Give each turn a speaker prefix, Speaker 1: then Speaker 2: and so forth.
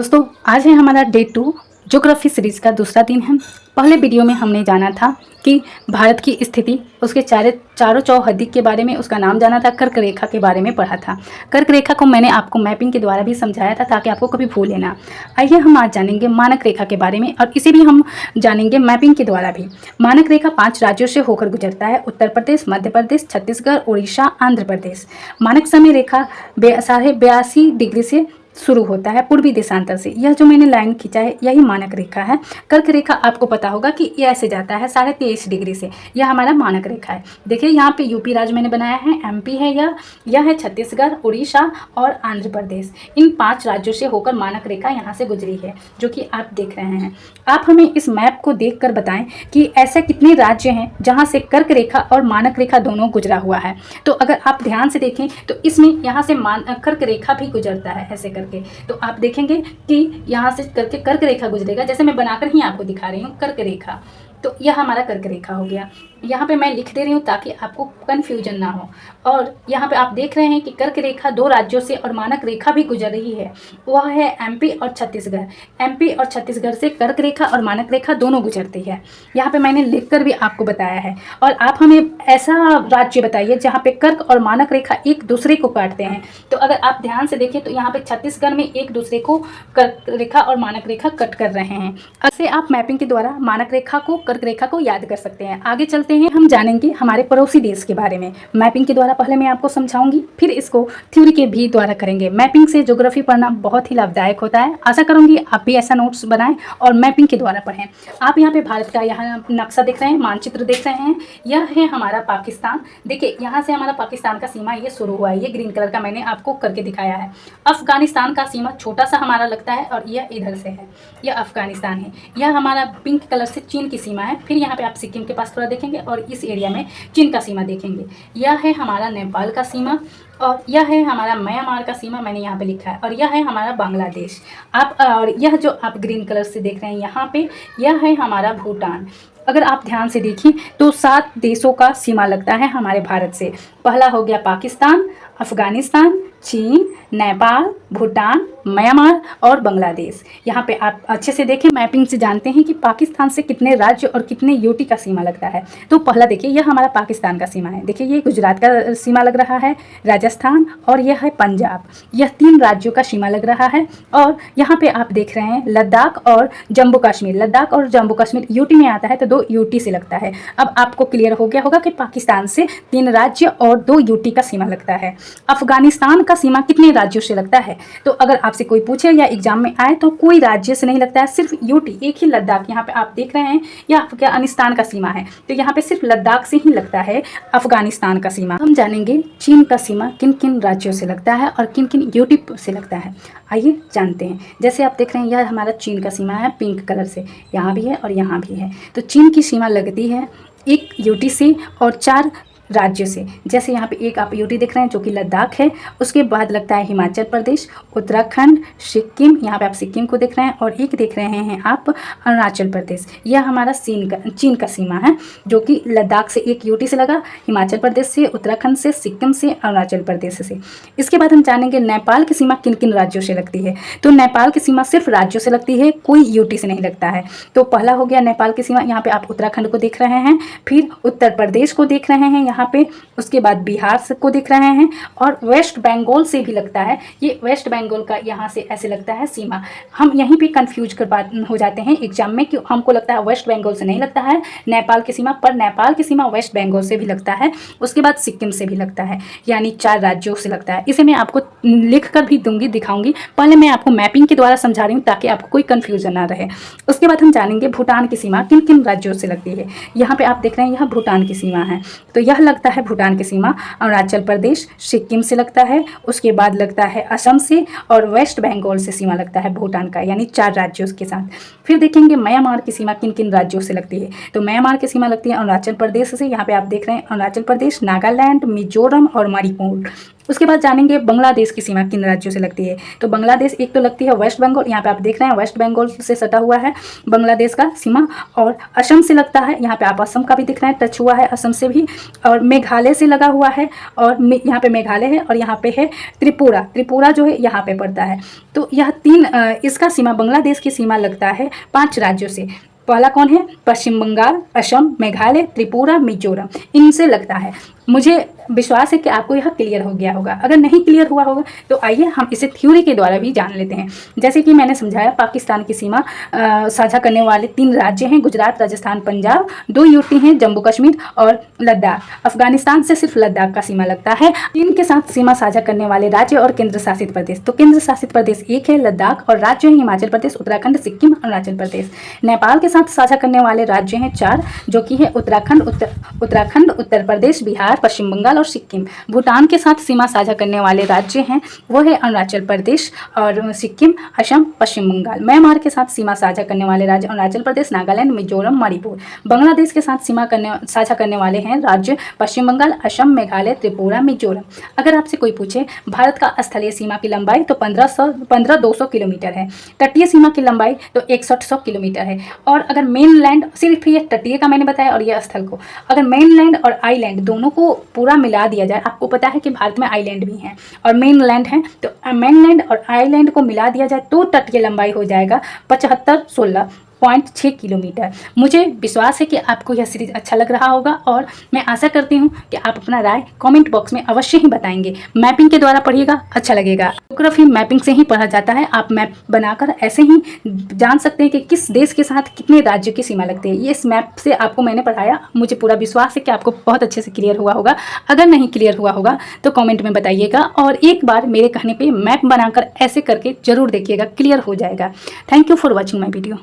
Speaker 1: दोस्तों आज है हमारा डे 2 ज्योग्राफी सीरीज का दूसरा दिन है। पहले वीडियो में हमने जाना था कि भारत की स्थिति, उसके चारों चौहद्दी के बारे में उसका नाम जाना था, कर्क रेखा के बारे में पढ़ा था। कर्क रेखा को मैंने आपको मैपिंग के द्वारा भी समझाया था ताकि आपको कभी भूले ना। आइए हम आज जानेंगे मानक रेखा के बारे में और इसे भी हम जानेंगे मैपिंग के द्वारा भी। मानक रेखा 5 राज्यों से होकर गुजरता है: उत्तर प्रदेश, मध्य प्रदेश, छत्तीसगढ़, उड़ीसा, आंध्र प्रदेश। मानक समय रेखा 82 डिग्री से शुरू होता है पूर्वी देशांतर से। यह जो मैंने लाइन खींचा है यही मानक रेखा है। कर्क रेखा आपको पता होगा कि ये ऐसे जाता है 23.5 डिग्री से। यह हमारा मानक रेखा है। देखिए यहाँ पे यूपी राज्य मैंने बनाया है, एमपी है, यह है छत्तीसगढ़, उड़ीसा और आंध्र प्रदेश। इन 5 राज्यों से होकर मानक रेखा यहाँ से गुजरी है जो कि आप देख रहे हैं। आप हमें इस मैप को देख कर बताएं कि ऐसे कितने राज्य हैं जहाँ से कर्क रेखा और मानक रेखा दोनों गुजरा हुआ है। तो अगर आप ध्यान से देखें तो इसमें यहाँ से कर्क रेखा भी गुजरता है ऐसे करके। तो आप देखेंगे कि यहाँ से करके कर्क रेखा गुजरेगा, जैसे मैं बनाकर ही आपको दिखा रही हूँ कर्क रेखा। तो यह हमारा कर्क रेखा हो गया। यहाँ पे मैं लिख दे रही हूँ ताकि आपको कन्फ्यूजन ना हो। और यहाँ पे आप देख रहे हैं कि कर्क रेखा 2 राज्यों से और मानक रेखा भी गुजर रही है, वह है एमपी और छत्तीसगढ़। एमपी और छत्तीसगढ़ से कर्क रेखा और मानक रेखा दोनों गुजरती है। यहाँ पे मैंने लिख कर भी आपको बताया है। और आप हमें ऐसा राज्य बताइए जहाँ पे कर्क और मानक रेखा एक दूसरे को काटते हैं। तो अगर आप ध्यान से देखें तो यहाँ पे छत्तीसगढ़ में एक दूसरे को कर्क रेखा और मानक रेखा कट कर रहे हैं। ऐसे आप मैपिंग के द्वारा मानक रेखा को, कर्क रेखा को याद कर सकते हैं। आगे चलते हैं, हम जानेंगे हमारे पड़ोसी देश के बारे में। मैपिंग के द्वारा पहले मैं आपको समझाऊंगी, फिर इसको थ्योरी के भी द्वारा करेंगे। मैपिंग से ज्योग्राफी पढ़ना बहुत ही लाभदायक होता है। आशा करूंगी आप भी ऐसा नोट्स बनाएं और मैपिंग के द्वारा पढ़ें। आप यहाँ पे भारत का यहाँ नक्शा देख रहे हैं, मानचित्र देख रहे हैं। यह है हमारा पाकिस्तान। देखिए यहाँ से हमारा पाकिस्तान का सीमा ये शुरू हुआ है, ये ग्रीन कलर का मैंने आपको करके दिखाया है। अफगानिस्तान का सीमा छोटा सा हमारा लगता है और यह इधर से है, यह अफगानिस्तान है। यह हमारा पिंक कलर से चीन की सीमा है। फिर यहाँ पे आप सिक्किम के पास थोड़ा देखेंगे और इस एरिया में चीन का सीमा देखेंगे। यह है हमारा नेपाल का सीमा और यह है हमारा म्यांमार का सीमा, मैंने यहाँ पे लिखा है। और यह है हमारा बांग्लादेश। आप और यह जो आप ग्रीन कलर से देख रहे हैं यहाँ पे, यह है हमारा भूटान। अगर आप ध्यान से देखें तो 7 देशों का सीमा लगता है हमारे भारत से। पहला हो गया पाकिस्तान, अफगानिस्तान, चीन, नेपाल, भूटान, म्यांमार और बांग्लादेश। यहाँ पे आप अच्छे से देखें, मैपिंग से जानते हैं कि पाकिस्तान से कितने राज्य और कितने यूटी का सीमा लगता है। तो पहला देखिए, यह हमारा पाकिस्तान का सीमा है। देखिए ये गुजरात का सीमा लग रहा है, राजस्थान और यह है पंजाब। यह 3 राज्यों का सीमा लग रहा है। और यहाँ पे आप देख रहे हैं लद्दाख और जम्मू कश्मीर। लद्दाख और जम्मू कश्मीर यूटी में आता है तो 2 यूटी से लगता है। अब आपको क्लियर हो गया होगा कि पाकिस्तान से 3 राज्य और 2 यूटी का सीमा लगता है। अफगानिस्तान का सीमा कितने राज्यों से लगता है? तो अगर आपसे कोई पूछे या एग्जाम में आए तो कोई राज्य से नहीं लगता है, सिर्फ यूटी, एक ही लद्दाख। यहाँ पे आप देख रहे हैं यह अफगानिस्तान का सीमा है, तो यहाँ पे सिर्फ लद्दाख से ही लगता है अफगानिस्तान का सीमा। हम जानेंगे चीन का सीमा किन किन राज्यों से लगता है और किन किन यूटी से लगता है। आइए जानते हैं। जैसे आप देख रहे हैं यह हमारा चीन का सीमा है, पिंक कलर से, यहाँ भी है और यहाँ भी है। तो चीन की सीमा लगती है 1 यूटी से और 4 राज्य से। जैसे यहाँ पे एक आप यूटी देख रहे हैं जो कि लद्दाख है, उसके बाद लगता है हिमाचल प्रदेश, उत्तराखंड, सिक्किम, यहाँ पे आप सिक्किम को देख रहे हैं, और एक देख रहे हैं आप अरुणाचल प्रदेश। यह हमारा चीन का सीमा है जो कि लद्दाख से 1 यूटी से लगा, हिमाचल प्रदेश से, उत्तराखंड से, सिक्किम से, अरुणाचल प्रदेश से। इसके बाद हम जानेंगे नेपाल की सीमा किन किन राज्यों से लगती है। तो नेपाल की सीमा सिर्फ राज्यों से लगती है, कोई यूटी से नहीं लगता है। तो पहला हो गया नेपाल की सीमा, यहाँ पे आप उत्तराखंड को देख रहे हैं, फिर उत्तर प्रदेश को देख रहे हैं यहाँ पे, उसके बाद बिहार को देख रहे हैं, और वेस्ट बंगाल से भी लगता है। ये वेस्ट बंगाल का यहाँ से ऐसे लगता है सीमा। हम यहीं पे कंफ्यूज हो जाते हैं एग्जाम में कि हमको लगता है वेस्ट बंगाल से नहीं लगता है नेपाल की सीमा, पर नेपाल की सीमा वेस्ट बंगाल से भी लगता है, उसके बाद सिक्किम से भी लगता है, यानी 4 राज्यों से लगता है। इसे मैं आपको लिख कर भी दूंगी, दिखाऊंगी। पहले मैं आपको मैपिंग के द्वारा समझा रही हूँ ताकि आपको कोई कन्फ्यूजन ना रहे। उसके बाद हम जानेंगे भूटान की सीमा किन किन राज्यों से लगती है। यहाँ पे आप देख रहे हैं यह भूटान की सीमा है, तो यह लगता है भूटान की सीमा अरुणाचल प्रदेश, सिक्किम से लगता है, उसके बाद लगता है असम से, और वेस्ट बंगाल से सीमा लगता है भूटान का, यानी 4 राज्यों के साथ। फिर देखेंगे म्यांमार की सीमा किन किन राज्यों से लगती है। तो म्यांमार की सीमा लगती है अरुणाचल प्रदेश से। यहाँ पे आप देख रहे हैं अरुणाचल प्रदेश, नागालैंड, मिजोरम और मणिपुर। उसके बाद जानेंगे बांग्लादेश की सीमा किन राज्यों से लगती है। तो बांग्लादेश एक तो लगती है वेस्ट बंगाल, यहाँ पे आप देख रहे हैं वेस्ट बंगाल से सटा हुआ है बांग्लादेश का सीमा, और असम से लगता है, यहाँ पे आप असम का भी दिख रहे हैं, टच हुआ है असम से भी, और मेघालय से लगा हुआ है, और यहाँ पे मेघालय है, और यहाँ पे है त्रिपुरा, त्रिपुरा जो है यहाँ पे पड़ता है। तो यह तीन इसका सीमा, बांग्लादेश की सीमा लगता है 5 राज्यों से। पहला कौन है? पश्चिम बंगाल, असम, मेघालय, त्रिपुरा, मिजोरम, इनसे लगता है। मुझे विश्वास है कि आपको यह क्लियर हो गया होगा। अगर नहीं क्लियर हुआ होगा तो आइए हम इसे थ्योरी के द्वारा भी जान लेते हैं। जैसे कि मैंने समझाया, पाकिस्तान की सीमा साझा करने वाले 3 राज्य हैं, गुजरात, राजस्थान, पंजाब, 2 यूटी हैं, जम्मू कश्मीर और लद्दाख। अफगानिस्तान से सिर्फ लद्दाख का सीमा लगता है। चीन के साथ सीमा साझा करने वाले राज्य और केंद्र शासित प्रदेश, तो केंद्र शासित प्रदेश एक है लद्दाख, और राज्य हैं हिमाचल प्रदेश, उत्तराखंड, सिक्किम, अरुणाचल प्रदेश। नेपाल के साथ साझा करने वाले राज्य हैं 4, जो कि है उत्तराखंड, उत्तर प्रदेश, बिहार, पश्चिम बंगाल और सिक्किम। भूटान के साथ सीमा साझा करने वाले राज्य हैं वो है अरुणाचल प्रदेश और सिक्किम, असम, पश्चिम बंगाल। म्यांमार के साथ सीमा साझा करने वाले राज्य अरुणाचल प्रदेश, नागालैंड, मिजोरम, मणिपुर। बांग्लादेश के साथ सीमा साझा करने वाले हैं राज्य पश्चिम बंगाल, असम, मेघालय, त्रिपुरा, मिजोरम। अगर आपसे कोई पूछे भारत का स्थलीय सीमा की लंबाई तो 15,200 किलोमीटर है। तटीय सीमा की लंबाई तो 6100 किलोमीटर है। और अगर मेन लैंड, सिर्फ ये तटीय का मैंने बताया और ये स्थल को, अगर मेन लैंड और आईलैंड दोनों को पूरा मिला दिया जाए, आपको पता है कि भारत में आइलैंड भी हैं और मेन लैंड है, तो मेन लैंड और आइलैंड को मिला दिया जाए तो तटीय लंबाई हो जाएगा 75,16.6 किलोमीटर। मुझे विश्वास है कि आपको यह सीरीज अच्छा लग रहा होगा और मैं आशा करती हूँ कि आप अपना राय कमेंट बॉक्स में अवश्य ही बताएंगे। मैपिंग के द्वारा पढ़िएगा, अच्छा लगेगा। ज्योग्राफी मैपिंग से ही पढ़ा जाता है। आप मैप बनाकर ऐसे ही जान सकते हैं कि किस देश के साथ कितने राज्यों की सीमा लगती है। ये इस मैप से आपको मैंने पढ़ाया, मुझे पूरा विश्वास है कि आपको बहुत अच्छे से क्लियर हुआ होगा। अगर नहीं क्लियर हुआ होगा तो कमेंट में बताइएगा और एक बार मेरे कहने पे मैप बनाकर ऐसे करके जरूर देखिएगा, क्लियर हो जाएगा। Thank you for watching my video.